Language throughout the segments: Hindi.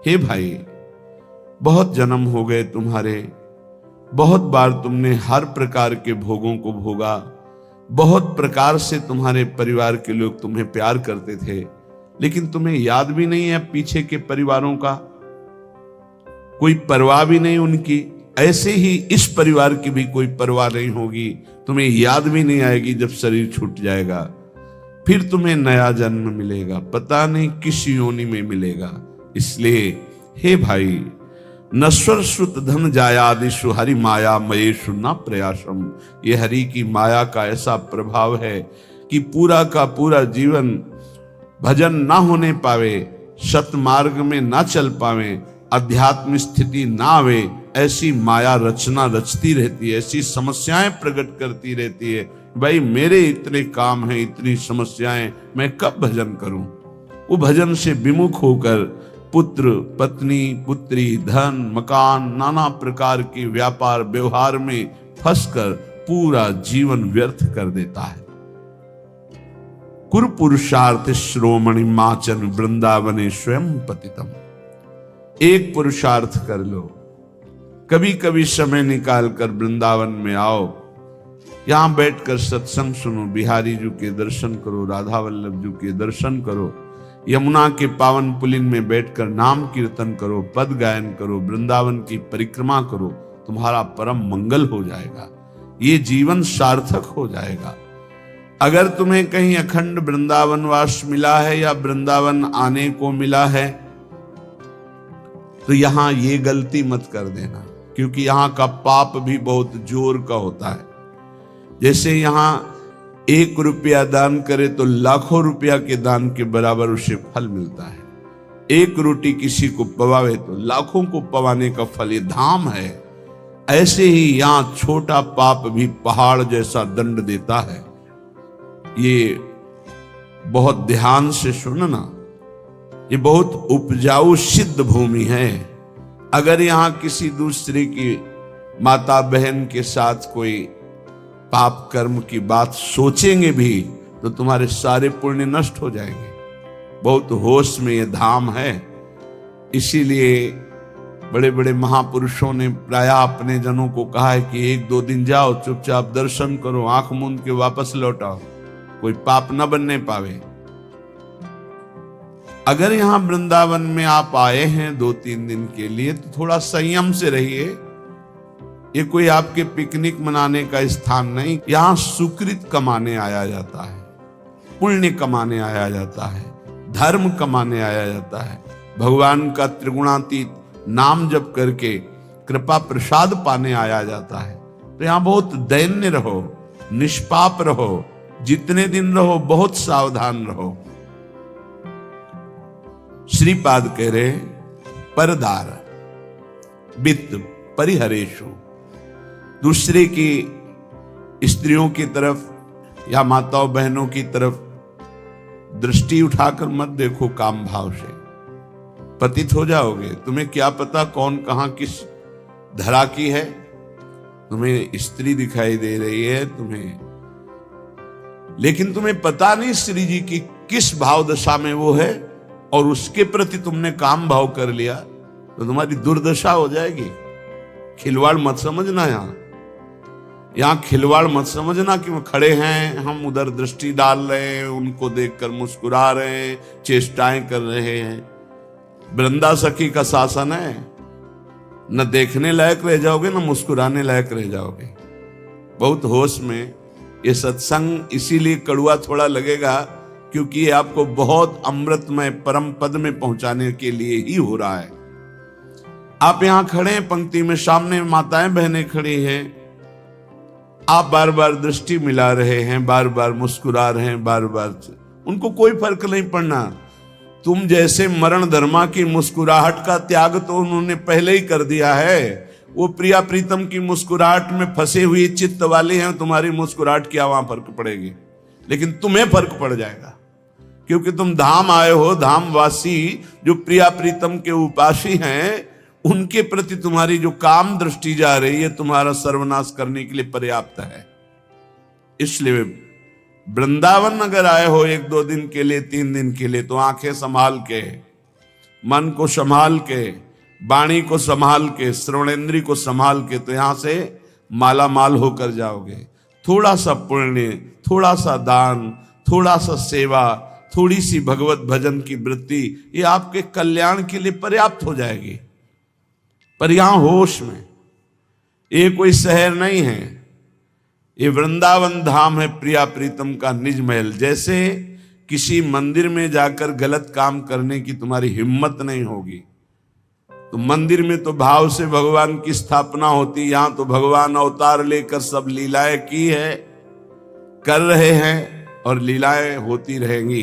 हे भाई, बहुत जन्म हो गए तुम्हारे, बहुत बार तुमने हर प्रकार के भोगों को भोगा, बहुत प्रकार से तुम्हारे परिवार के लोग तुम्हें प्यार करते थे, लेकिन तुम्हें याद भी नहीं है पीछे के परिवारों का, कोई परवाह भी नहीं उनकी। ऐसे ही इस परिवार की भी कोई परवाह नहीं होगी, तुम्हें याद भी नहीं आएगी जब शरीर छूट जाएगा। फिर तुम्हें नया जन्म मिलेगा, पता नहीं किस योनि में मिलेगा। इसलिए हे भाई, नश्वर श्रुत धन जायादिषु हरि माया मयेषु न प्रयासम। ये हरि की माया का ऐसा प्रभाव है कि पूरा का पूरा जीवन भजन ना होने पावे, सतमार्ग में ना चल पावे, अध्यात्म स्थिति ना आवे, ऐसी माया रचना रचती रहती है, ऐसी समस्याएं प्रकट करती रहती है। भाई मेरे इतने काम हैं, इतनी समस्याएं, मैं कब भजन करूं? वो भजन से विमुख होकर पुत्र पत्नी पुत्री धन मकान नाना प्रकार के व्यापार व्यवहार में फंसकर पूरा जीवन व्यर्थ कर देता है। कुरु पुरुषार्थ श्रोमणि माचन वृंदावने स्वयं पतितम। एक पुरुषार्थ कर लो, कभी कभी समय निकाल कर वृंदावन में आओ, यहां बैठकर सत्संग सुनो, बिहारी जी के दर्शन करो, राधा वल्लभ जी के दर्शन करो, यमुना के पावन पुलिन में बैठकर नाम कीर्तन करो, पद गायन करो, वृंदावन की परिक्रमा करो, तुम्हारा परम मंगल हो जाएगा, ये जीवन सार्थक हो जाएगा। अगर तुम्हें कहीं अखंड वृंदावन वास मिला है या वृंदावन आने को मिला है, तो यहां ये गलती मत कर देना, क्योंकि यहां का पाप भी बहुत जोर का होता है। जैसे यहां 1 रुपया दान करे तो लाखों रुपया के दान के बराबर उसे फल मिलता है। 1 रोटी किसी को पवावे तो लाखों को पवाने का फल, ये धाम है। ऐसे ही यहां छोटा पाप भी पहाड़ जैसा दंड देता है। ये बहुत ध्यान से सुनना, ये बहुत उपजाऊ सिद्ध भूमि है। अगर यहां किसी दूसरे की माता बहन के साथ कोई पाप कर्म की बात सोचेंगे भी तो तुम्हारे सारे पुण्य नष्ट हो जाएंगे। बहुत होश में ये धाम है। इसीलिए बड़े बड़े महापुरुषों ने प्रायः अपने जनों को कहा है कि 1-2 दिन जाओ, चुपचाप दर्शन करो, आंख मूंद के वापस लौट आओ, कोई पाप न बनने पावे। अगर यहां वृंदावन में आप आए हैं 2-3 दिन के लिए तो थोड़ा संयम से रहिए। ये कोई आपके पिकनिक मनाने का स्थान नहीं, यहां सुकृत कमाने आया जाता है, पुण्य कमाने आया जाता है, धर्म कमाने आया जाता है, भगवान का त्रिगुणातीत नाम जप करके कृपा प्रसाद पाने आया जाता है। तो यहां बहुत दैन्य रहो, निष्पाप रहो, जितने दिन रहो बहुत सावधान रहो। श्रीपाद कह रहे परदार वित्त परिहरेशु, दूसरे की स्त्रियों की तरफ या माताओं बहनों की तरफ दृष्टि उठाकर मत देखो काम भाव से, पतित हो जाओगे। तुम्हें क्या पता कौन कहां किस धरा की है। तुम्हें स्त्री दिखाई दे रही है तुम्हें, लेकिन तुम्हें पता नहीं श्री जी की किस भाव दशा में वो है, और उसके प्रति तुमने काम भाव कर लिया तो तुम्हारी दुर्दशा हो जाएगी। खिलवाड़ मत समझना, यहां खिलवाड़ मत समझना कि वो खड़े हैं, हम उधर दृष्टि डाल रहे हैं, उनको देखकर मुस्कुरा रहे हैं, चेष्टाएं कर रहे हैं। वृंदा सखी का शासन है, न देखने लायक रह जाओगे न मुस्कुराने लायक रह जाओगे। बहुत होश में। ये सत्संग इसीलिए कड़ुआ थोड़ा लगेगा क्योंकि ये आपको बहुत अमृतमय परम पद में पहुंचाने के लिए ही हो रहा है। आप यहां खड़े हैं पंक्ति में, सामने माताएं बहनें खड़ी हैं, आप बार बार दृष्टि मिला रहे हैं, बार बार मुस्कुरा रहे हैं, बार बार, उनको कोई फर्क नहीं पड़ना। तुम जैसे मरण धर्मा की मुस्कुराहट का त्याग तो उन्होंने पहले ही कर दिया है। वो प्रिया प्रीतम की मुस्कुराहट में फंसे हुए चित्त वाले हैं, तुम्हारी मुस्कुराहट क्या वहां फर्क पड़ेगी, लेकिन तुम्हें फर्क पड़ जाएगा क्योंकि तुम धाम आए हो। धामवासी जो प्रिया प्रीतम के उपासी हैं, उनके प्रति तुम्हारी जो काम दृष्टि जा रही है तुम्हारा सर्वनाश करने के लिए पर्याप्त है। इसलिए वृंदावन अगर आए हो 1-2 दिन के लिए, 3 दिन के लिए, तो आंखें संभाल के, मन को संभाल के, वाणी को संभाल के, श्रवणेंद्री को संभाल के, तो यहां से माला माल होकर जाओगे। थोड़ा सा पुण्य, थोड़ा सा दान, थोड़ा सा सेवा, थोड़ी सी भगवत भजन की वृत्ति, ये आपके कल्याण के लिए पर्याप्त हो जाएगी। पर यहां होश में, ये कोई शहर नहीं है, ये वृंदावन धाम है, प्रिया प्रीतम का निज महल। जैसे किसी मंदिर में जाकर गलत काम करने की तुम्हारी हिम्मत नहीं होगी, तो मंदिर में तो भाव से भगवान की स्थापना होती, यहां तो भगवान अवतार लेकर सब लीलाएं की है, कर रहे हैं और लीलाएं होती रहेंगी।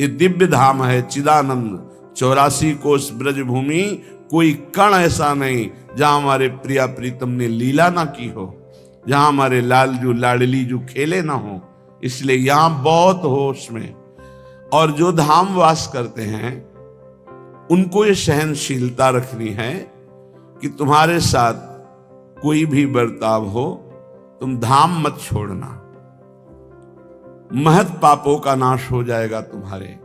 ये दिव्य धाम है चिदानंद, 84 कोस ब्रज भूमि, कोई कण ऐसा नहीं जहां हमारे प्रिया प्रीतम ने लीला ना की हो, जहां हमारे लालजू लाडली जो खेले ना हो। इसलिए यहां बहुत होश में, और जो धाम वास करते हैं उनको ये सहनशीलता रखनी है कि तुम्हारे साथ कोई भी बर्ताव हो, तुम धाम मत छोड़ना, महत पापों का नाश हो जाएगा तुम्हारे।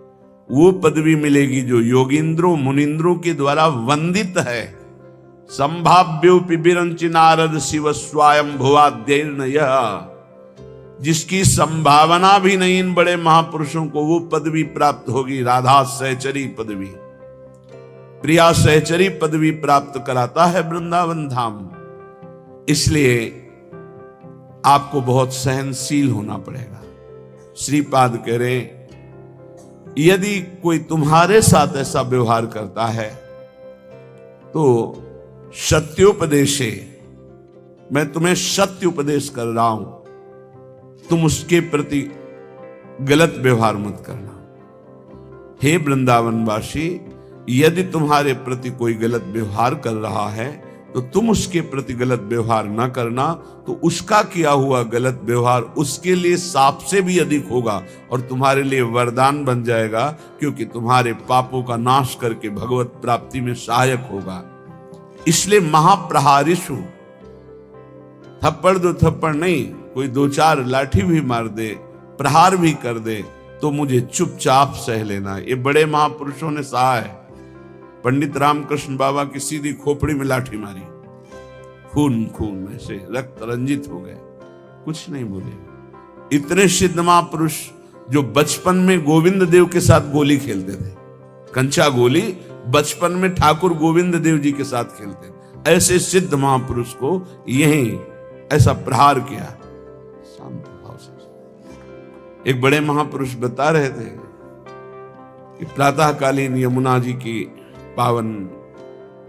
वो पदवी मिलेगी जो योगींद्रों मुनिंद्रों के द्वारा वंदित है। संभाव्योपि बिरंचि नारद शिव स्वयं भुवाद्यैर्न यः, जिसकी संभावना भी नहीं इन बड़े महापुरुषों को, वो पदवी प्राप्त होगी। राधा सहचरी पदवी, प्रिया सहचरी पदवी प्राप्त कराता है वृंदावन धाम। इसलिए आपको बहुत सहनशील होना पड़ेगा। श्रीपाद कह रहे, यदि कोई तुम्हारे साथ ऐसा व्यवहार करता है तो सत्योपदेशे, मैं तुम्हें सत्य उपदेश कर रहा हूं, तुम उसके प्रति गलत व्यवहार मत करना। हे वृंदावनवासी, यदि तुम्हारे प्रति कोई गलत व्यवहार कर रहा है तो तुम उसके प्रति गलत व्यवहार न करना, तो उसका किया हुआ गलत व्यवहार उसके लिए साप से भी अधिक होगा और तुम्हारे लिए वरदान बन जाएगा, क्योंकि तुम्हारे पापों का नाश करके भगवत प्राप्ति में सहायक होगा। इसलिए महाप्रहारिषु, थप्पड़ दो थप्पड़ नहीं, कोई 2-4 लाठी भी मार दे, प्रहार भी कर दे, तो मुझे चुपचाप सह लेना। ये बड़े महापुरुषों ने सहा है। पंडित रामकृष्ण बाबा की सीधी खोपड़ी में लाठी मारी, खून खून में से रक्त रंजित हो गए, कुछ नहीं बोले। इतने सिद्ध महापुरुष जो बचपन में गोविंद देव के साथ गोली खेलते थे, कंचा गोली बचपन में ठाकुर गोविंद देव जी के साथ खेलते थे, ऐसे सिद्ध महापुरुष को यही ऐसा प्रहार किया शांत भाव से। एक बड़े महापुरुष बता रहे थे कि प्रातःकालीन यमुना जी की पावन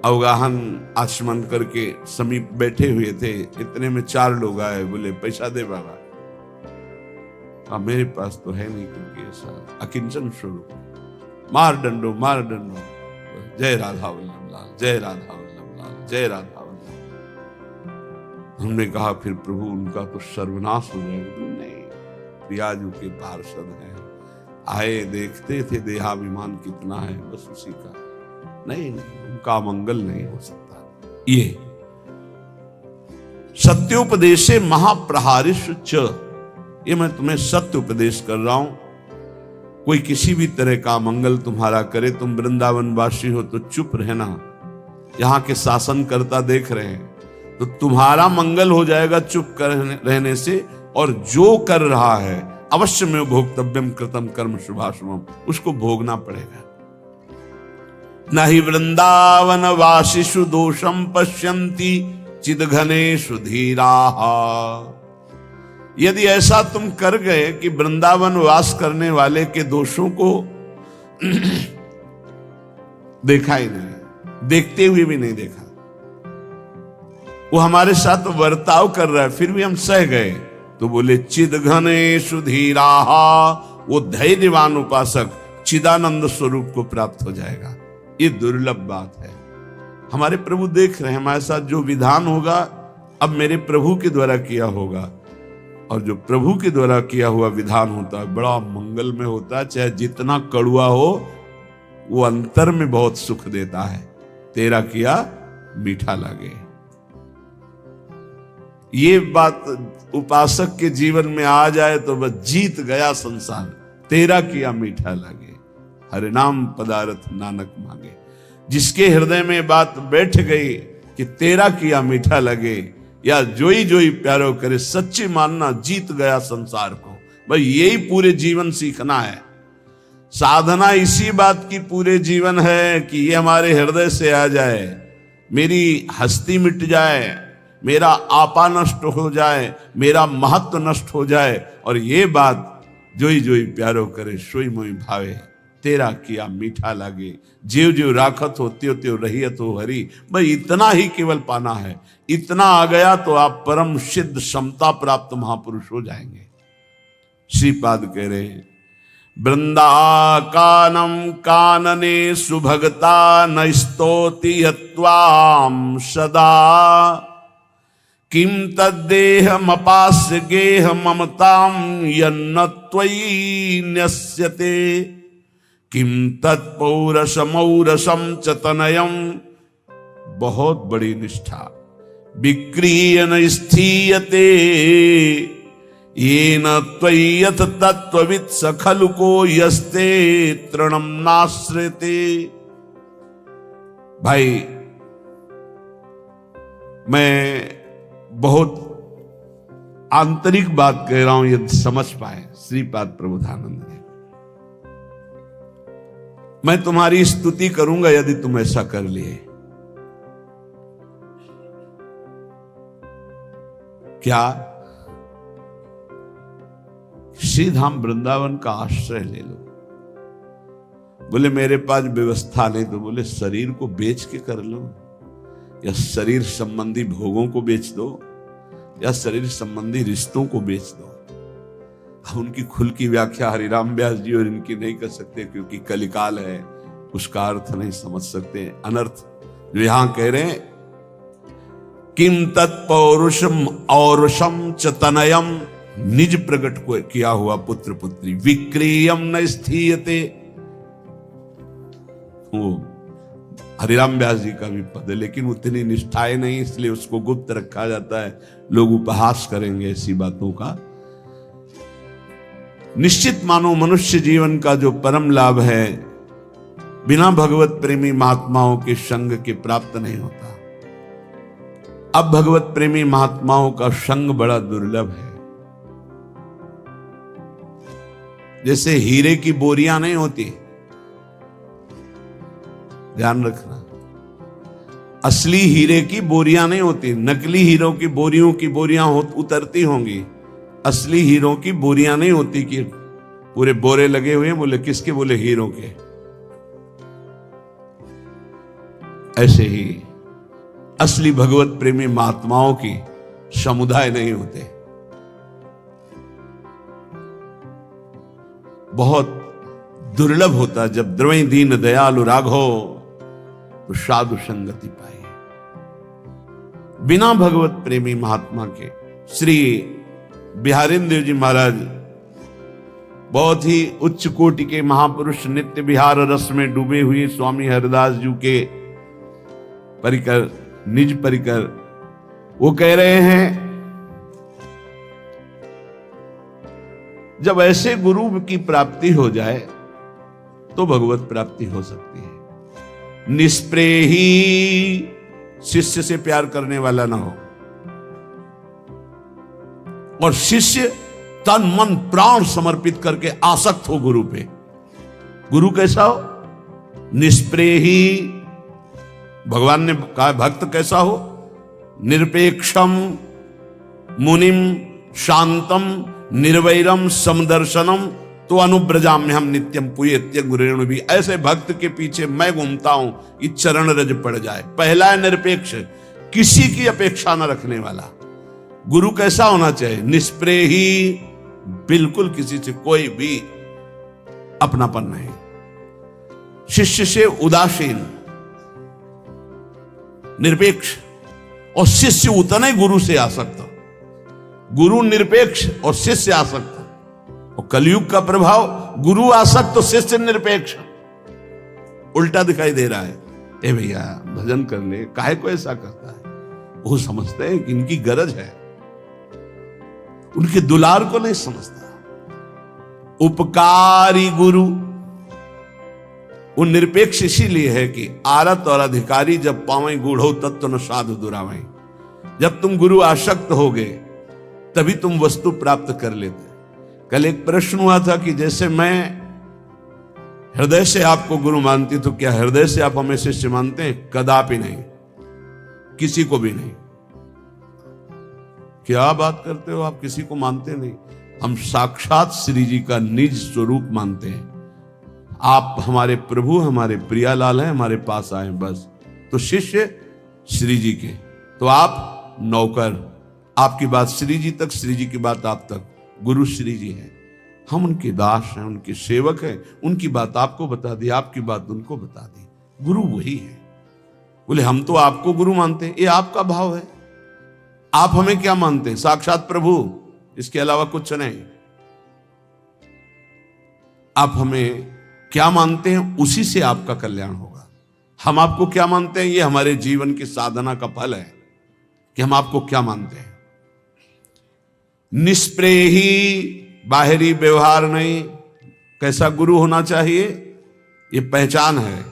अवगाहन आचमन करके समीप बैठे हुए थे। इतने में 4 लोग आए, बोले पैसा दे बाबा। कहा मेरे पास तो है नहीं, क्योंकि ऐसा अकिंचन स्वरूप। मार डंडो मार डंडो, जय राधा वल्लभ लाल, जय राधा वल्लभ लाल, जय राधा वल्लभ। हमने कहा फिर प्रभु उनका तो सर्वनाश हो जाएगा। नहीं, प्रियाजू के पार्षद हैं, आए देखते थे देहाभिमान कितना है, बस उसी का। नहीं, उनका मंगल नहीं हो सकता। ये सत्योपदेशे महाप्रहारिषु च, ये मैं तुम्हें सत्य उपदेश कर रहा हूं। कोई किसी भी तरह का मंगल तुम्हारा करे, तुम वृंदावन वासी हो तो चुप रहना। यहां के शासनकर्ता देख रहे हैं, तो तुम्हारा मंगल हो जाएगा चुप रहने से। और जो कर रहा है अवश्य में भोक्तव्यम कृतम कर्म शुभाशुभम, उसको भोगना पड़ेगा। नहि वृंदावन वासिषु दोषम पश्यन्ति चिदघनेषु धीराः। यदि ऐसा तुम कर गए कि वृंदावन वास करने वाले के दोषों को देखा ही नहीं, देखते हुए भी नहीं देखा, वो हमारे साथ वर्ताव कर रहा है, फिर भी हम सह गए, तो बोले चिदघनेषु धीराः, वो धैर्यवान उपासक चिदानंद स्वरूप को प्राप्त हो जाएगा। ये दुर्लभ बात है। हमारे प्रभु देख रहे हैं, हमारे साथ जो विधान होगा अब मेरे प्रभु के द्वारा किया होगा, और जो प्रभु के द्वारा किया हुआ विधान होता है बड़ा मंगल में होता है। चाहे जितना कड़ुआ हो, वो अंतर में बहुत सुख देता है। तेरा किया मीठा लगे, ये बात उपासक के जीवन में आ जाए तो बस जीत गया संसार। तेरा किया मीठा लगे, हरे नाम पदारथ नानक मांगे। जिसके हृदय में बात बैठ गई कि तेरा किया मीठा लगे, या जोई जोई प्यारो करे, सच्ची मानना जीत गया संसार को। भाई यही पूरे जीवन सीखना है। साधना इसी बात की पूरे जीवन है कि ये हमारे हृदय से आ जाए, मेरी हस्ती मिट जाए, मेरा आपा नष्ट हो जाए, मेरा महत्व नष्ट हो जाए, और ये बात जोई जोई प्यारो करे सोई मोई भावे, तेरा किया मीठा लागे, जीव जीव राखत हो त्यो त्यो रहियत हो हरि। भाई इतना ही केवल पाना है। इतना आ गया तो आप परम सिद्ध समता प्राप्त महापुरुष हो जाएंगे। श्रीपाद कह रहे वृंदाकानम कानने सुभगता न स्तोति यत्वाम सदा, किम तद्देहमपास्य गेह ममताम यन्न त्वयि न्यस्यते, किम तत्पौरसमौरसम च तनयम। बहुत बड़ी निष्ठा। विक्रियन स्थीयते येन त्वय्यथ तत्त्ववित् स खलु को यस्ते तृणम नाश्रिते। भाई मैं बहुत आंतरिक बात कह रहा हूं, यदि समझ पाए श्रीपाद प्रबोधानंद ने। मैं तुम्हारी स्तुति करूंगा यदि तुम ऐसा कर लिए। क्या? श्रीधाम वृंदावन का आश्रय ले लो। बोले मेरे पास व्यवस्था नहीं, तो बोले शरीर को बेच के कर लो, या शरीर संबंधी भोगों को बेच दो, या शरीर संबंधी रिश्तों को बेच दो। हम उनकी खुल की व्याख्या हरिराम व्यास जी और इनकी नहीं कर सकते, क्योंकि कलिकाल है, उसका अर्थ नहीं समझ सकते। अनर्थ जो यहां कह रहे हैं, किम तत्पौरुषम औरुषम च तनयम, निज प्रकट को किया हुआ पुत्र पुत्री, विक्रियम न स्थीयते। वो हरिराम व्यास जी का भी पद है, लेकिन उतनी निष्ठाएं नहीं, इसलिए उसको गुप्त रखा जाता है। लोग उपहास करेंगे ऐसी बातों का। निश्चित मानो मनुष्य जीवन का जो परम लाभ है, बिना भगवत प्रेमी महात्माओं के संग के प्राप्त नहीं होता। अब भगवत प्रेमी महात्माओं का संग बड़ा दुर्लभ है। जैसे हीरे की बोरियां नहीं होती, ध्यान रखना, असली हीरे की बोरियां नहीं होती, नकली हीरों की बोरियों की बोरियां उतरती होंगी, असली हीरों की बोरियां नहीं होती कि पूरे बोरे लगे हुए हैं। बोले किसके? बोले हीरों के। ऐसे ही असली भगवत प्रेमी महात्माओं की समुदाय नहीं होते। बहुत दुर्लभ होता जब द्रवई दीन दयालु राघो तो साधु संगति पाए। बिना भगवत प्रेमी महात्मा के श्री बिहारेंद्र जी महाराज बहुत ही उच्च कोटि के महापुरुष, नित्य विहार रस में डूबे हुए स्वामी हरिदास जी के परिकर, निज परिकर, वो कह रहे हैं जब ऐसे गुरु की प्राप्ति हो जाए तो भगवत प्राप्ति हो सकती है। निष्प्रेही शिष्य से प्यार करने वाला ना हो, और शिष्य तन मन प्राण समर्पित करके आसक्त हो गुरु पे। गुरु कैसा हो? निष्प्रेही। भगवान ने कहा भक्त कैसा हो? निरपेक्षम मुनिम शांतम निर्वैरम समदर्शनम तो अनुब्रजाम्य हम नित्यम पुयेत्य गुरेणु भी। ऐसे भक्त के पीछे मैं घूमता हूं कि चरण रज पड़ जाए। पहला है निरपेक्ष, किसी की अपेक्षा न रखने वाला। गुरु कैसा होना चाहिए? निष्प्रेही, बिल्कुल किसी से कोई भी अपनापन नहीं। शिष्य से उदासीन, निरपेक्ष, और शिष्य उतने गुरु से आसक्त। गुरु निरपेक्ष और शिष्य आसक्त। और कलयुग का प्रभाव, गुरु आसक्त तो शिष्य निरपेक्ष। उल्टा दिखाई दे रहा है। ए भैया भजन कर ले, काहे को ऐसा करता है? वो समझते हैं कि इनकी गरज है, उनके दुलार को नहीं समझता। उपकारी गुरु वो निरपेक्ष इसीलिए है कि आरत और अधिकारी जब पावें गूढ़ो तत्व न साधु दुरावें। जब तुम गुरु आसक्त होगे तभी तुम वस्तु प्राप्त कर लेते। कल एक प्रश्न हुआ था कि जैसे मैं हृदय से आपको गुरु मानती, तो क्या हृदय से आप हमें शिष्य मानते हैं? कदापि नहीं, किसी को भी नहीं। क्या बात करते हो आप, किसी को मानते नहीं? हम साक्षात श्री जी का निज स्वरूप मानते हैं। आप हमारे प्रभु, हमारे प्रियालाल हैं, हमारे पास आए बस। तो शिष्य श्री जी के, तो आप नौकर, आपकी बात श्री जी तक, श्री जी की बात आप तक। गुरु श्री जी हैं, हम उनके दास हैं, उनके सेवक हैं। उनकी बात आपको बता दी, आपकी बात उनको बता दी। गुरु वही है। बोले हम तो आपको गुरु मानते हैं। ये आपका भाव है। आप हमें क्या मानते हैं? साक्षात प्रभु, इसके अलावा कुछ नहीं। आप हमें क्या मानते हैं, उसी से आपका कल्याण होगा। हम आपको क्या मानते हैं, ये हमारे जीवन की साधना का फल है कि हम आपको क्या मानते हैं। निष्प्रेही, बाहरी व्यवहार नहीं। कैसा गुरु होना चाहिए, ये पहचान है।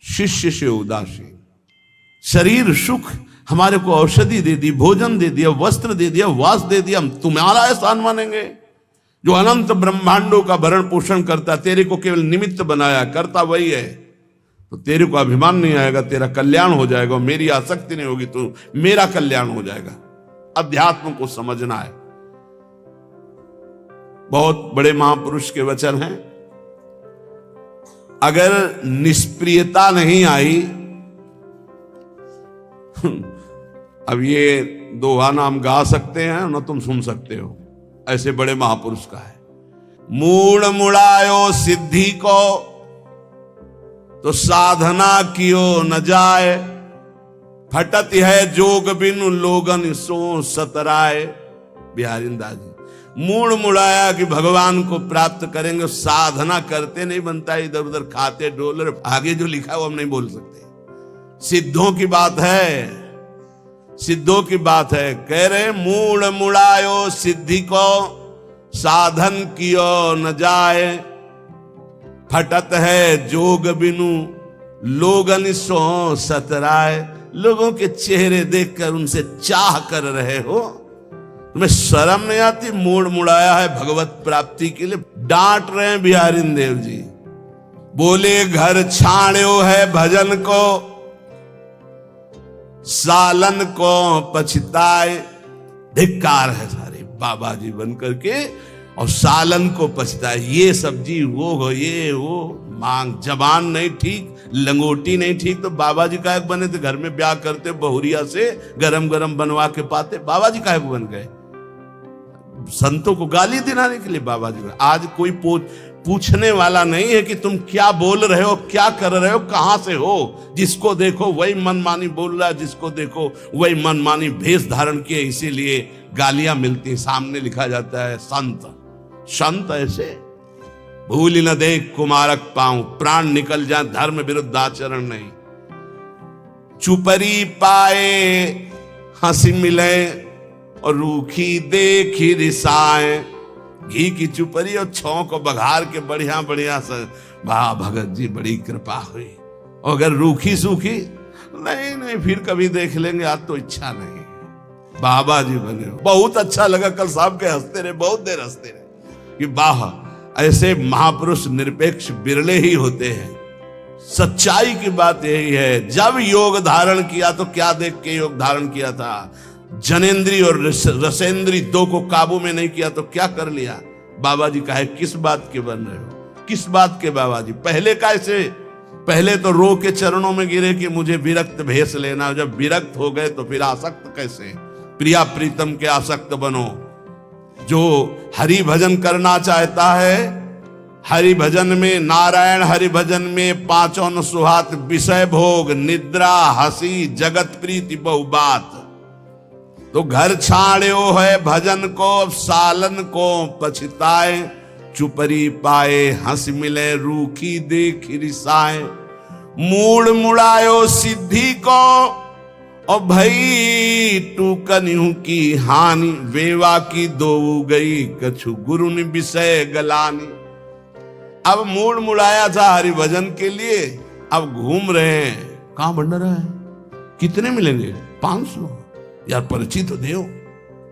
शिष्य से उदासीन। शरीर सुख, हमारे को औषधि दे दी, भोजन दे दिया, वस्त्र दे दिया, वास दे दिया, हम तुम्हारा एहसान मानेंगे? जो अनंत ब्रह्मांडों का भरण पोषण करता, तेरे को केवल निमित्त बनाया, करता वही है। तो तेरे को अभिमान नहीं आएगा, तेरा कल्याण हो जाएगा। मेरी आसक्ति नहीं होगी तो मेरा कल्याण हो जाएगा। अध्यात्म को समझना है। बहुत बड़े महापुरुष के वचन हैं। अगर निष्प्रियता नहीं आई, अब ये दोहा ना हम गा सकते हैं ना तुम सुन सकते हो, ऐसे बड़े महापुरुष का है। मूड मुड़ायो सिद्धि को, तो साधना कियो न जाए। फटत है जोग बिनु लोगन सो सतराए। बिहारी दास जी, मूड मुड़ाया कि भगवान को प्राप्त करेंगे, साधना करते नहीं बनता। इधर उधर खाते डोलर, आगे जो लिखा है वो हम नहीं बोल सकते। सिद्धों की बात है, सिद्धों की बात है। कह रहे मूड मुड़ायो सिद्धि को, साधन कियो न जाए। फटत है जोग बिनु लोगन सो सतराए। लोगों के चेहरे देखकर उनसे चाह कर रहे हो, तुम्हें शर्म नहीं आती? मूड मुड़ाया है भगवत प्राप्ति के लिए, डांट रहे हैं बिहारी देव जी। बोले घर छाड़ो है भजन को, सालन को पछताए। धिक्कार है सारे बाबा जी बन करके, और सालन को पछताए। ये सब्जी वो हो, ये वो मांग, जबान नहीं ठीक, लंगोटी नहीं ठीक, तो बाबा जी काहे बने थे? घर में ब्याह करते बहुरिया से गरम गरम बनवा के पाते, बाबा जी काहे बन गए? संतों को गाली दिलाने के लिए बाबा जी। आज कोई पूछने वाला नहीं है कि तुम क्या बोल रहे हो, क्या कर रहे हो, कहां से हो। जिसको देखो वही मनमानी बोल रहा है, जिसको देखो वही मनमानी भेष धारण किए, इसीलिए गालियां मिलती। सामने लिखा जाता है संत, संत ऐसे भूल न देख कुमारक पाऊं, प्राण निकल जाए धर्म विरुद्ध आचरण नहीं। चुपरी पाए हंसी मिले, और रूखी देखी रिसाए। घी की चुपरी और छौ को बघार के बढ़िया बढ़िया से, वाह भगत जी बड़ी कृपा हुई। और अगर रूखी सूखी, नहीं नहीं फिर कभी देख लेंगे, आज तो इच्छा नहीं। बाबा जी बने हो, बहुत अच्छा लगा। कल साहब के हंसते रहे, बहुत देर हंसते रहे कि वाह, ऐसे महापुरुष निरपेक्ष बिरले ही होते हैं। सच्चाई की बात यही है। जब योग धारण किया तो क्या देख के योग धारण किया था? जनेंद्री और रसेंद्री दो को काबू में नहीं किया तो क्या कर लिया? बाबा जी कहे किस बात के बन रहे हो, किस बात के बाबा जी? पहले कैसे? पहले तो रो के चरणों में गिरे कि मुझे विरक्त भेष लेना। जब विरक्त हो गए तो फिर आसक्त कैसे? प्रिया प्रीतम के आसक्त बनो। जो हरि भजन करना चाहता है, हरि भजन में, नारायण हरि भजन में पांचों न सुहात, विषय भोग, निद्रा, हंसी, जगत प्रीति बहु बात। तो घर छाड़ो है भजन को, सालन को पछताए। चुपरी पाए हंस मिले, रूखी देख रिसाए। मूड मुड़ायो सिद्धि को, और भई टूकन्यू की हानि। वेवा की दो गई, कछु गुरु ने विषय गलानी। अब मूड मुड़ाया था हरिभजन के लिए, अब घूम रहे हैं। कहां भंडारा है, कितने मिलेंगे? 500। यार पर्ची तो दो,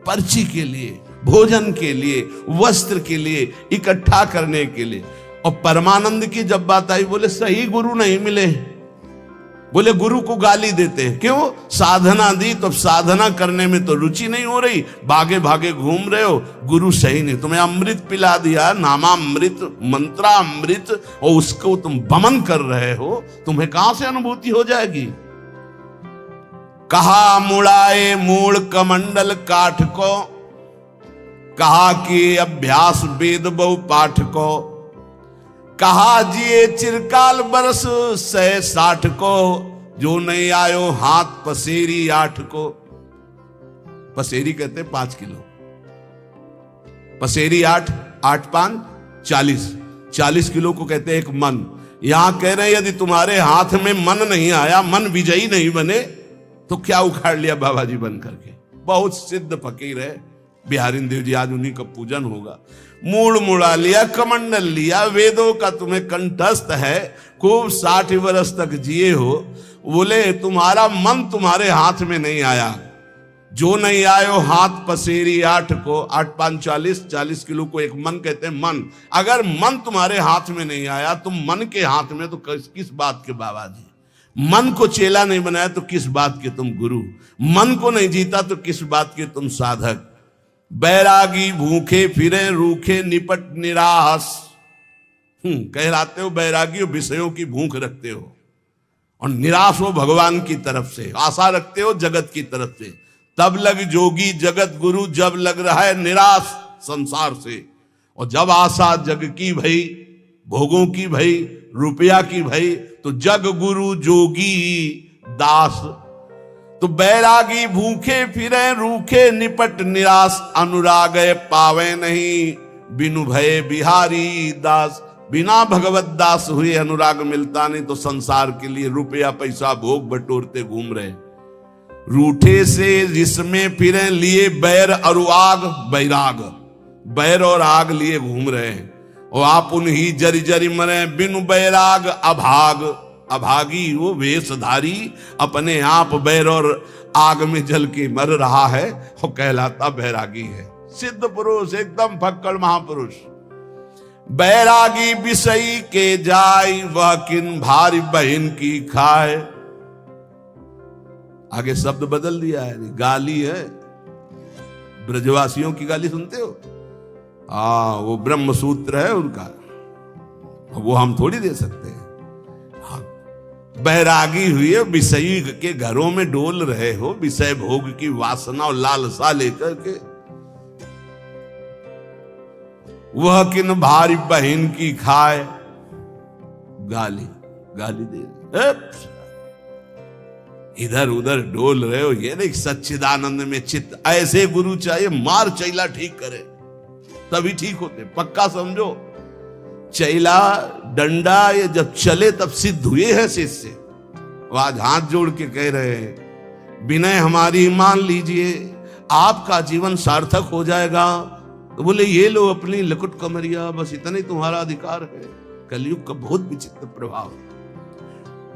पर्ची के लिए, भोजन के लिए, वस्त्र के लिए, इकट्ठा करने के लिए। और परमानंद की जब बात आई, बोले सही गुरु नहीं मिले। बोले गुरु को गाली देते हैं, क्यों? साधना दी तो साधना करने में तो रुचि नहीं हो रही, भागे भागे घूम रहे हो, गुरु सही नहीं। तुम्हें अमृत पिला दिया, नामामृत, मंत्रामृत, और उसको तुम बमन कर रहे हो, तुम्हें कहां से अनुभूति हो जाएगी? कहा मुड़ाए मूल कमंडल काठ को, कहा कि अभ्यास वेद बहु पाठ को, कहा जिए चिरकाल बरस 160 को, जो नहीं आयो हाथ पसेरी 8 को। पसेरी कहते 5 किलो, पसेरी 8, 8 5 40, 40 किलो को कहते हैं एक मन। यहां कह रहे हैं यदि तुम्हारे हाथ में मन नहीं आया, मन विजयी नहीं बने, तो क्या उखाड़ लिया बाबा जी बन करके। बहुत सिद्ध फकीर है बिहारी देव जी, आज उन्हीं का पूजन होगा। मूड मुड़ा लिया, कमंडल लिया, वेदों का तुम्हें कंठस्थ है, खूब 60 वर्ष तक जिए हो। बोले तुम्हारा मन तुम्हारे हाथ में नहीं आया, जो नहीं आयो हाथ पसेरी 8 को, 8 5 40, 40 किलो को एक मन कहते हैं। मन, अगर मन तुम्हारे हाथ में नहीं आया, तुम मन के हाथ में, तो किस बात के बाबा जी? मन को चेला नहीं बनाया तो किस बात के तुम गुरु? मन को नहीं जीता तो किस बात के तुम साधक? बैरागी भूखे फिरे रूखे निपट निराश। कहलाते हो बैरागी हो, विषयों की भूख रखते हो, और निराश हो भगवान की तरफ से, आशा रखते हो जगत की तरफ से। तब लग जोगी जगत गुरु, जब लग रहा है निराश संसार से। और जब आशा जग की भई, भोगों की भई, रुपया की भई, तो जग गुरु जोगी दास। तो बैरागी भूखे फिरे रूखे निपट निराश, अनुराग पावे नहीं बिनु भय बिहारी दास। बिना भगवत दास हुए अनुराग मिलता नहीं, तो संसार के लिए रुपया पैसा भोग बटोरते घूम रहे। रूठे से जिसमें फिरे लिए बैर और आग, बैराग, बैर और आग लिए घूम रहे हैं। और आप उन्हीं जरी जरी मरे बिनु बैराग अभाग। अभागी वो वेशधारी, अपने आप बैर और आग में जल के मर रहा है, वो कहलाता बैरागी है। सिद्ध पुरुष, एकदम फक्कड़ महापुरुष। बैरागी विषयी के जाय, वह किन भारी बहन की खाए। आगे शब्द बदल दिया है, गाली है। ब्रजवासियों की गाली सुनते हो? वो ब्रह्म सूत्र है उनका, वो हम थोड़ी दे सकते हैं। बैरागी हुए, विषयी के घरों में डोल रहे हो, विषय भोग की वासना और लालसा लेकर के। वह किन भारी बहन की खाए, गाली गाली दे रहे, इधर उधर डोल रहे हो। ये नहीं सच्चिदानंद में चित्त, ऐसे गुरु चाहिए, मार चैला ठीक करे तभी ठीक होते। पक्का समझो, चैला डंडा ये जब चले तब सिद्ध हुए हैं शिष्य। आज हाथ जोड़ के कह रहे हैं, विनय हमारी मान लीजिए, आपका जीवन सार्थक हो जाएगा। तो बोले ये लो अपनी लकुट कमरिया, बस इतना ही तुम्हारा अधिकार है। कलयुग का बहुत विचित्र प्रभाव।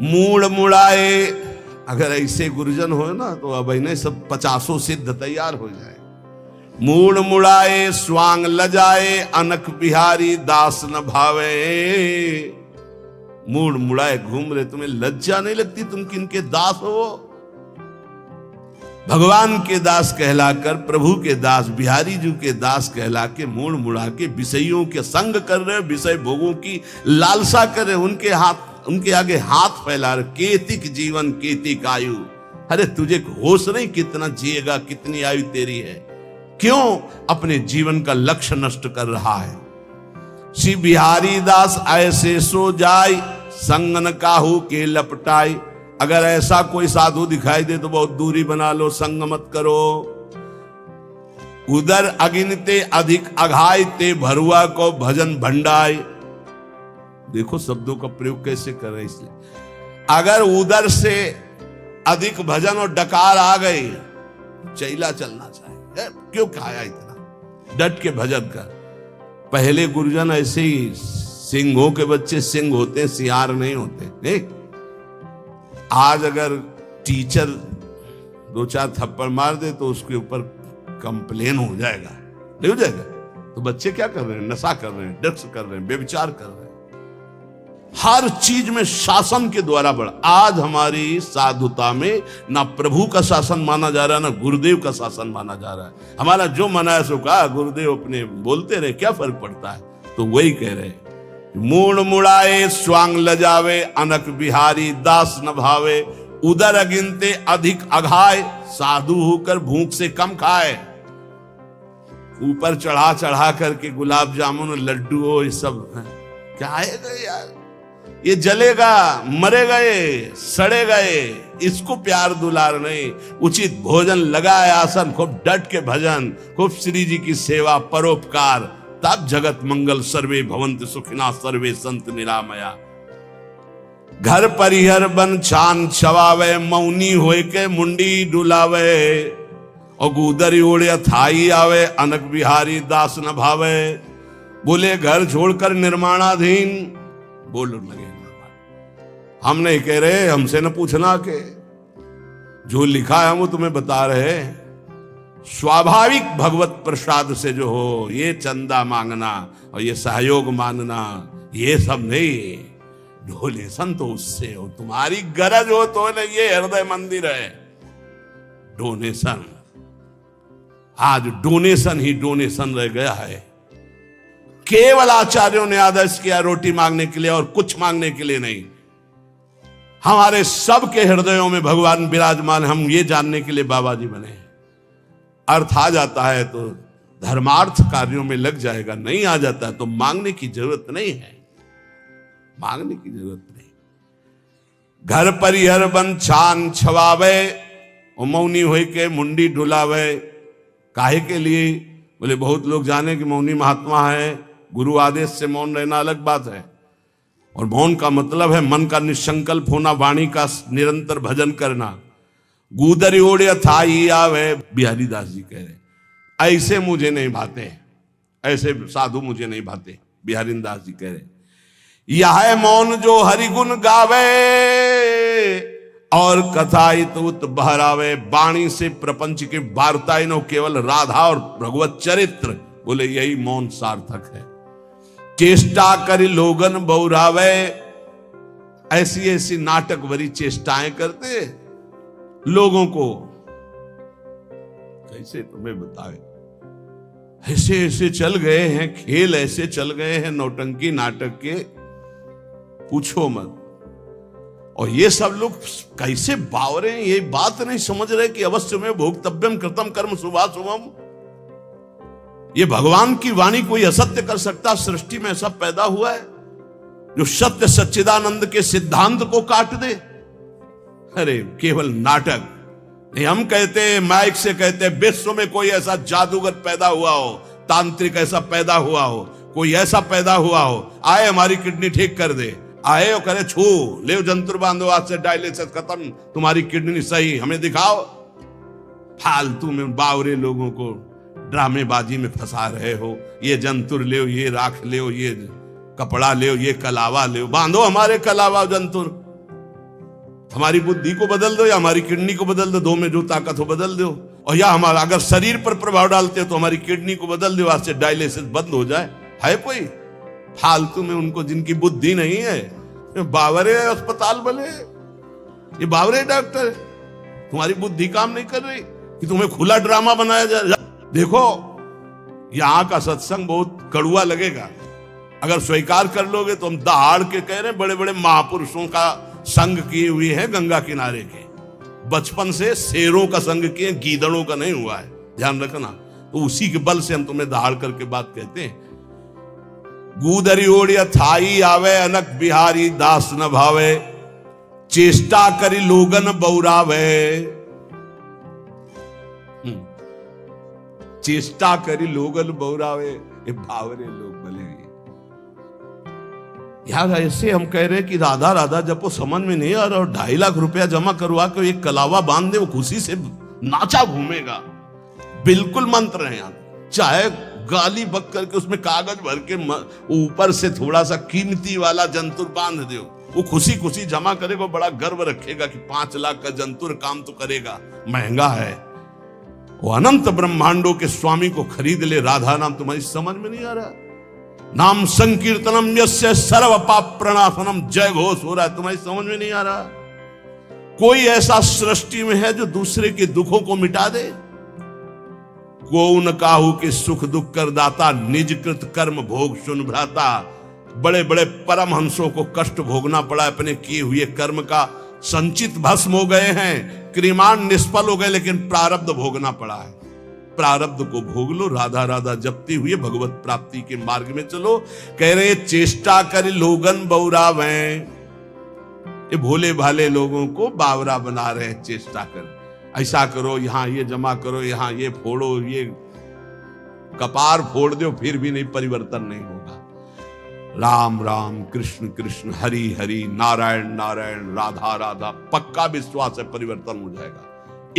मूड मुड़ाए, अगर ऐसे गुरुजन हो ना, तो अब इन्हें सब 50 सिद्ध तैयार हो जाए। मूड मुड़ाए स्वांग लजाए, अनक बिहारी दास न भावे। मूड मुड़ाए घूम रहे, तुम्हें लज्जा नहीं लगती? तुम किनके दास हो? भगवान के दास कहलाकर, प्रभु के दास, बिहारी जी के दास कहला के मूड मुड़ा के विषयों के संग कर रहे, विषय भोगों की लालसा कर रहे। उनके हाथ, उनके आगे हाथ फैला रहे। केतिक जीवन केतिक आयु। अरे तुझे होश नहीं कितना जिएगा, कितनी आयु तेरी है? क्यों अपने जीवन का लक्ष्य नष्ट कर रहा है? श्री बिहारी दास ऐसे सो जाय, संग न काहू के लपटाई। अगर ऐसा कोई साधु दिखाई दे तो बहुत दूरी बना लो, संग मत करो। उधर अगिनते अधिक अघाय, ते भरुआ को भजन भंडाय। देखो शब्दों का प्रयोग कैसे कर रहे हैं। इसलिए अगर उधर से अधिक भजन और डकार आ गई, चैला चलना चाहिए। क्यों खाया इतना? डट के भजन कर। पहले गुरुजन ऐसे ही सिंहों के बच्चे सिंह होते हैं, सियार नहीं होते। नहीं, आज अगर टीचर 2-4 थप्पड़ मार दे तो उसके ऊपर कंप्लेन हो जाएगा, नहीं हो जाएगा? तो बच्चे क्या कर रहे हैं? नशा कर रहे हैं, ड्रग्स कर रहे हैं, व्यभिचार कर रहे हैं। हर चीज में शासन के द्वारा बढ़। आज हमारी साधुता में ना प्रभु का शासन माना जा रहा है, ना गुरुदेव का शासन माना जा रहा है। हमारा जो मना है सो कहा, गुरुदेव अपने बोलते रहे, क्या फर्क पड़ता है? तो वही कह रहे, मूड मुड़ाए स्वांग लजावे, अनक बिहारी दास न भावे, उदर अगिनते अधिक अघाए, साधु होकर भूख से कम खाए। ऊपर चढ़ा चढ़ा करके गुलाब जामुन लड्डू हो, ये सब क्या आएगा यार? ये जलेगा, मरेगा, ये सड़े गए, इसको प्यार दुलार नहीं। उचित भोजन लगाए आसन, खूब डट के भजन, खूब श्री जी की सेवा, परोपकार, तब जगत मंगल सर्वे भवंत सुखिना सर्वे संत निरामया। घर परिहर बन छान छवावे, मौनी होए के मुंडी डुलावे, और गुदरी ओढ़े थाई आवे, अनक बिहारी दास न भावे। बोले घर छोड़कर निर्माणाधीन, बोल लगे हम नहीं कह रहे, हमसे न पूछना के जो लिखा है वो तुम्हें बता रहे। स्वाभाविक भगवत प्रसाद से जो हो, ये चंदा मांगना और ये सहयोग मांगना, ये सब नहीं। डोनेशन तो उससे हो, तुम्हारी गरज हो तो नहीं। ये हृदय मंदिर है। डोनेशन, आज डोनेशन ही डोनेशन रह गया है। केवल आचार्यों ने आदेश किया रोटी मांगने के लिए और कुछ मांगने के लिए नहीं। हमारे सबके हृदयों में भगवान विराजमान, हम ये जानने के लिए बाबा जी बने। अर्थ आ जाता है तो धर्मार्थ कार्यों में लग जाएगा, नहीं आ जाता है तो मांगने की जरूरत नहीं है, मांगने की जरूरत नहीं। घर परिहर बन छान छवावे, मौनी होए के मुंडी डुलावे। काहे के लिए? बोले बहुत लोग जाने कि मौनी महात्मा है, गुरु आदेश से मौन रहना अलग बात है। और मौन का मतलब है मन का निसंकल्प होना, वाणी का निरंतर भजन करना। गुदरी ओढ़े थाई आवे, बिहारी दास जी कह रहे, ऐसे मुझे नहीं भाते, ऐसे साधु मुझे नहीं भाते। बिहारी दास जी कह रहे, यह मौन जो हरिगुण गावे, और कथाइत उत बहरावे। वाणी से प्रपंच के वार्ताएं नो, केवल राधा और भगवत चरित्र। बोले यही मौन सार्थक है। चेष्टा करी लोगन बौरावे, ऐसी ऐसी नाटक भरी चेष्टाएं करते लोगों को। कैसे तुम्हें बताए, ऐसे ऐसे चल गए हैं खेल, ऐसे चल गए हैं नौटंकी नाटक के, पूछो मत। और ये सब लोग कैसे बावरे हैं, ये बात नहीं समझ रहे कि अवश्य में भोक्तव्यम कृतम कर्म शुभाशुभम। ये भगवान की वाणी कोई असत्य कर सकता? सृष्टि में ऐसा पैदा हुआ है जो सत्य सच्चिदानंद के सिद्धांत को काट दे? अरे केवल नाटक नहीं। हम कहते हैं, माइक से कहते हैं, विश्व में कोई ऐसा जादूगर पैदा हुआ हो, तांत्रिक ऐसा पैदा हुआ हो, कोई ऐसा पैदा हुआ हो, आए हमारी किडनी ठीक कर दे, आए और करे छू ले जंतुर बांधो, आज से डायलिसिस खत्म, तुम्हारी किडनी सही, हमें दिखाओ। फालतू में बावरे लोगों को ड्रामेबाजी में फंसा रहे हो। ये जंतुर ले, ये राख ले, ये कपड़ा ले, ये कलावा ले, बांधो हमारे कलावा जंतुर। हमारी बुद्धि को बदल दो या हमारी किडनी को बदल दो, दो में जो ताकत हो बदल दो। और या हमारा अगर शरीर पर प्रभाव डालते हो तो हमारी किडनी को बदल दो, आज से डायलिसिस बंद हो जाए। है कोई? फालतू में उनको जिनकी बुद्धि नहीं है, बावरे अस्पताल वाले, ये बावरे डॉक्टर, तुम्हारी बुद्धि काम नहीं कर रही कि तुम्हें खुला ड्रामा बनाया जाए। देखो यहां का सत्संग बहुत कड़ुआ लगेगा, अगर स्वीकार कर लोगे तो हम दहाड़ के कह रहे हैं, बड़े बड़े महापुरुषों का संग किए हुए हैं गंगा किनारे के, बचपन से शेरों का संग किए, गीदड़ों का नहीं हुआ है, ध्यान रखना। तो उसी के बल से हम तुम्हें दहाड़ करके बात कहते हैं। गुदरी ओढ़िया थाई आवे, अनक बिहारी दास न भावे, चेष्टा करी लोगन बौरावे। चेष्टा करी लोगन बौरावे, ये भावरे लोग भले। यार ऐसे हम कह रहे हैं कि राधा राधा जब वो समझ में नहीं आ रहा, और 2.5 लाख रुपया जमा करवा के एक कलावा बांध दे, वो खुशी से नाचा घूमेगा। बिल्कुल मंत्र है यार, चाहे गाली बक करके उसमें कागज भर के ऊपर से थोड़ा सा कीमती वाला जंतुर बांध दो, वो खुशी खुशी जमा करेगा, बड़ा गर्व रखेगा कि 5 लाख का जंतुर काम तो करेगा, महंगा है। वो अनंत ब्रह्मांडों के स्वामी को खरीद ले, राधा नाम तुम्हारी समझ में नहीं आ रहा? नाम संकीर्तनम यस्य सर्व पाप प्रणाशनम, जय घोष हो रहा है, तुम्हारी समझ में नहीं आ रहा? कोई ऐसा सृष्टि में है जो दूसरे के दुखों को मिटा दे? को न काहू के सुख दुख कर दाता, निज कृत कर्म भोग सुन भ्राता। बड़े बड़े परमहंसों को कष्ट भोगना पड़ा, अपने किए हुए कर्म का संचित भस्म हो गए हैं, क्रिमान निष्फल हो गए, लेकिन प्रारब्ध भोगना पड़ा है। प्रारब्ध को भोग लो, राधा राधा जपते हुए भगवत प्राप्ति के मार्ग में चलो। कह रहे चेष्टा कर लोगन बौरावे, ये भोले भाले लोगों को बावरा बना रहे हैं। चेष्टा कर, ऐसा करो, यहां ये जमा करो, यहां ये फोड़ो, ये कपार फोड़ दो, फिर भी नहीं, परिवर्तन नहीं होगा। राम राम कृष्ण कृष्ण हरि हरि नारायण नारायण राधा राधा, पक्का विश्वास है परिवर्तन हो जाएगा।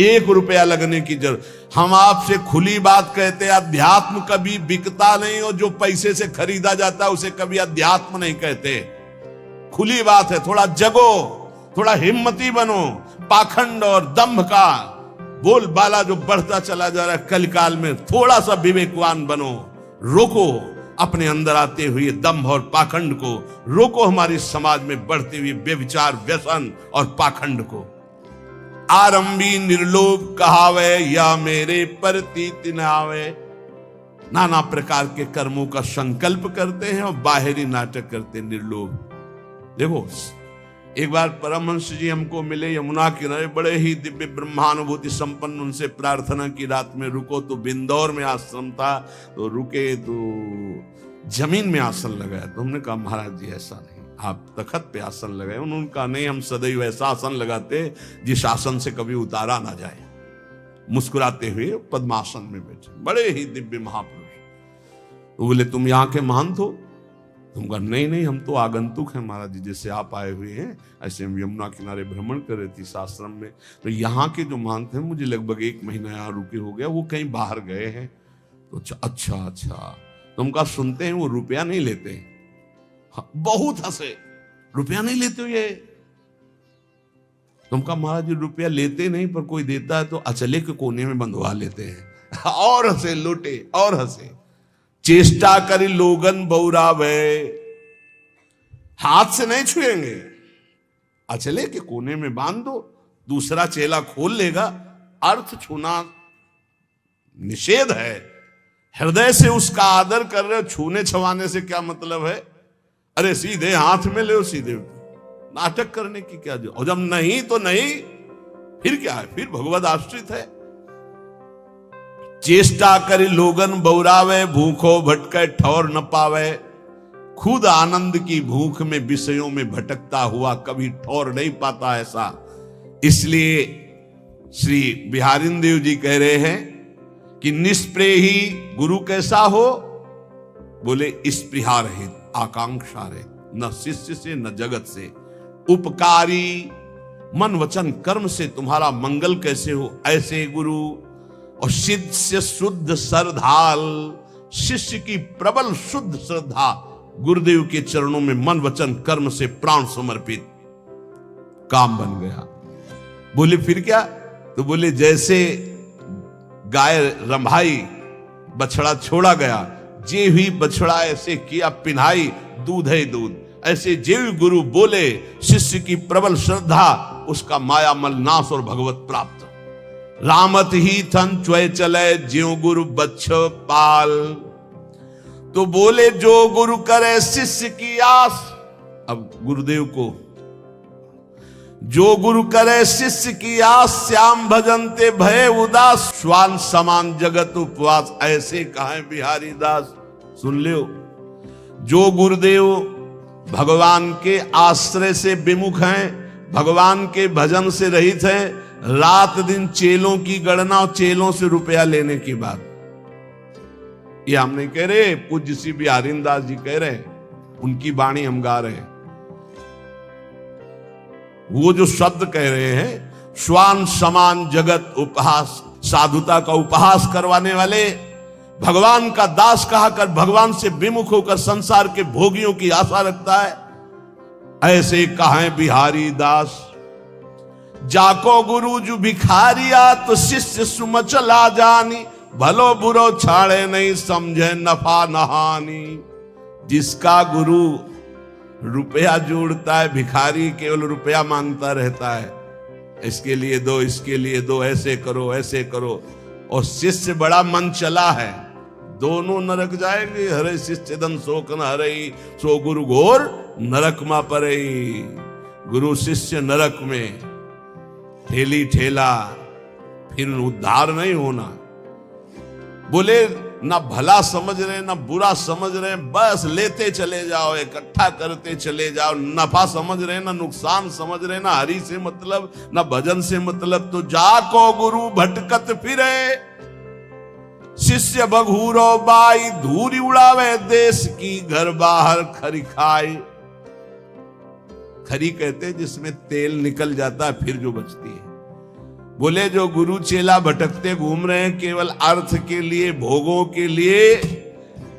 1 रुपया लगने की जरूरत। हम आपसे खुली बात कहते हैं, अध्यात्म कभी बिकता नहीं, और जो पैसे से खरीदा जाता है उसे कभी अध्यात्म नहीं कहते। खुली बात है, थोड़ा जगो, थोड़ा हिम्मती बनो। पाखंड और दंभ का बोलबाला जो बढ़ता चला जा रहा है कलकाल में, थोड़ा सा विवेकवान बनो, रोको अपने अंदर आते हुए दंभ और पाखंड को, रोको हमारी समाज में बढ़ते हुए बेविचार व्यसन और पाखंड को। आरंभी निर्लोभ कहावे, या मेरे प्रतीत न आवे। नाना प्रकार के कर्मों का संकल्प करते हैं और बाहरी नाटक करते हैं, निर्लोभ। देखो, एक बार परमहंस जी हमको मिले यमुना किनारे, बड़े ही दिव्य ब्रह्मानुभूति संपन्न। उनसे प्रार्थना की, रात में रुको, तो बिंदौर में आश्रम था, तो रुके तो जमीन में आसन लगाया। तो हमने कहा महाराज जी ऐसा नहीं, आप तखत पे आसन लगाए। उन्होंने कहा नहीं, हम सदैव ऐसा आसन लगाते जिस आसन से कभी उतारा ना जाए। मुस्कुराते हुए पद्मासन में बैठे, बड़े ही दिव्य महापुरुष। तो बोले तुम यहाँ के महंत हो? तुम कहा नहीं नहीं, हम तो आगंतुक हैं महाराज जी, जैसे आप आए हुए हैं ऐसे हम यमुना किनारे भ्रमण कर रहे थे इस आश्रम में। तो यहाँ के जो महंत हैं, मुझे लगभग 1 महीना यहाँ रुके हो गया, वो कहीं बाहर गए हैं। तो अच्छा, तुम कहा सुनते हैं वो रुपया नहीं लेते? हाँ, बहुत हंसे, रुपया नहीं लेते हो ये? तुम कहा महाराज जी रुपया लेते नहीं, पर कोई देता है तो अचले के कोने में बंधवा लेते हैं। और हंसे, लूटे और हंसे। चेष्टा करी लोगन बौरावे, हाथ से नहीं छुएंगे, अचले के कोने में बांध दो, दूसरा चेला खोल लेगा। अर्थ छूना निषेध है, हृदय से उसका आदर कर रहे हो। छूने छवाने से क्या मतलब है? अरे सीधे हाथ में ले, सीधे नाटक करने की क्या जो, और जब नहीं तो नहीं, फिर क्या है? फिर भगवद आश्रित है। चेष्टा करी लोगन बौरावे, भूखो भटके ठौर न पावे। खुद आनंद की भूख में विषयों में भटकता हुआ कभी ठौर नहीं पाता ऐसा। इसलिए श्री बिहारिंदेव जी कह रहे हैं कि निष्प्रेही गुरु कैसा हो? बोले स्पृहा रहित, आकांक्षा रहित, न शिष्य से न जगत से। उपकारी मन वचन कर्म से तुम्हारा मंगल कैसे हो? ऐसे गुरु। और शिष्य शुद्ध श्रद्धाल, शिष्य की प्रबल शुद्ध श्रद्धा, गुरुदेव के चरणों में मन वचन कर्म से प्राण समर्पित, काम बन गया। बोले फिर क्या? तो बोले जैसे गाय रंभाई, बछड़ा छोड़ा गया, जे हुई बछड़ा ऐसे किया पिन्हाई, दूध है दूध। ऐसे जेव गुरु बोले, शिष्य की प्रबल श्रद्धा, उसका माया मल नाश और भगवत प्राप्त। रामत ही थन च्वय चले, ज्यो गुरु बच्छ पाल। तो बोले जो गुरु करे शिष्य की आस। अब गुरुदेव को, जो गुरु करे शिष्य की आस, श्याम भजनते भय उदास। श्वान समान जगत उपवास, ऐसे कहा बिहारी दास। सुन लो, जो गुरुदेव भगवान के आश्रय से विमुख हैं, भगवान के भजन से रहित हैं, रात दिन चेलों की गणना और चेलों से रुपया लेने की बात, ये हम नहीं कह रहे, पूज्य श्री बिहारिंद दास जी कह रहे हैं, उनकी वाणी हम गा रहे हैं। वो जो शब्द कह रहे हैं, श्वान समान जगत उपहास, साधुता का उपहास करवाने वाले, भगवान का दास कहा कर भगवान से विमुख होकर संसार के भोगियों की आशा रखता है, ऐसे कहें बिहारी दास। जाको गुरु जो भिखारिया तो शिष्य सुमचला जानी, भलो बुरो छाड़े नहीं समझे नफा नहानी। जिसका गुरु रुपया जोड़ता है, भिखारी केवल रुपया मांगता रहता है, इसके लिए दो, इसके लिए दो, ऐसे करो ऐसे करो, और शिष्य बड़ा मन चला है, दोनों नरक जाएंगे। हरे शिष्य दन शोक न हरई, सो गुरु घोर नरक मा परई। गुरु शिष्य नरक में ठेली ठेला, फिर उद्धार नहीं होना। बोले ना भला समझ रहे ना बुरा समझ रहे, बस लेते चले जाओ, इकट्ठा करते चले जाओ। नफा समझ रहे ना नुकसान समझ रहे, ना हरि से मतलब ना भजन से मतलब, तो जाको गुरु भटकत फिरे, शिष्य बघूरो बाई। धूरी उड़ावे देश की, घर बाहर खरी खाई। खरी कहते हैं जिसमें तेल निकल जाता है फिर जो बचती है। बोले जो गुरु चेला भटकते घूम रहे हैं केवल अर्थ के लिए, भोगों के लिए,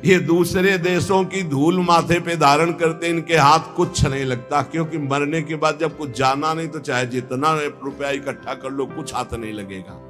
ये दूसरे देशों की धूल माथे पे धारण करते, इनके हाथ कुछ नहीं लगता, क्योंकि मरने के बाद जब कुछ जाना नहीं तो चाहे जितना रुपया इकट्ठा कर लो कुछ हाथ नहीं लगेगा।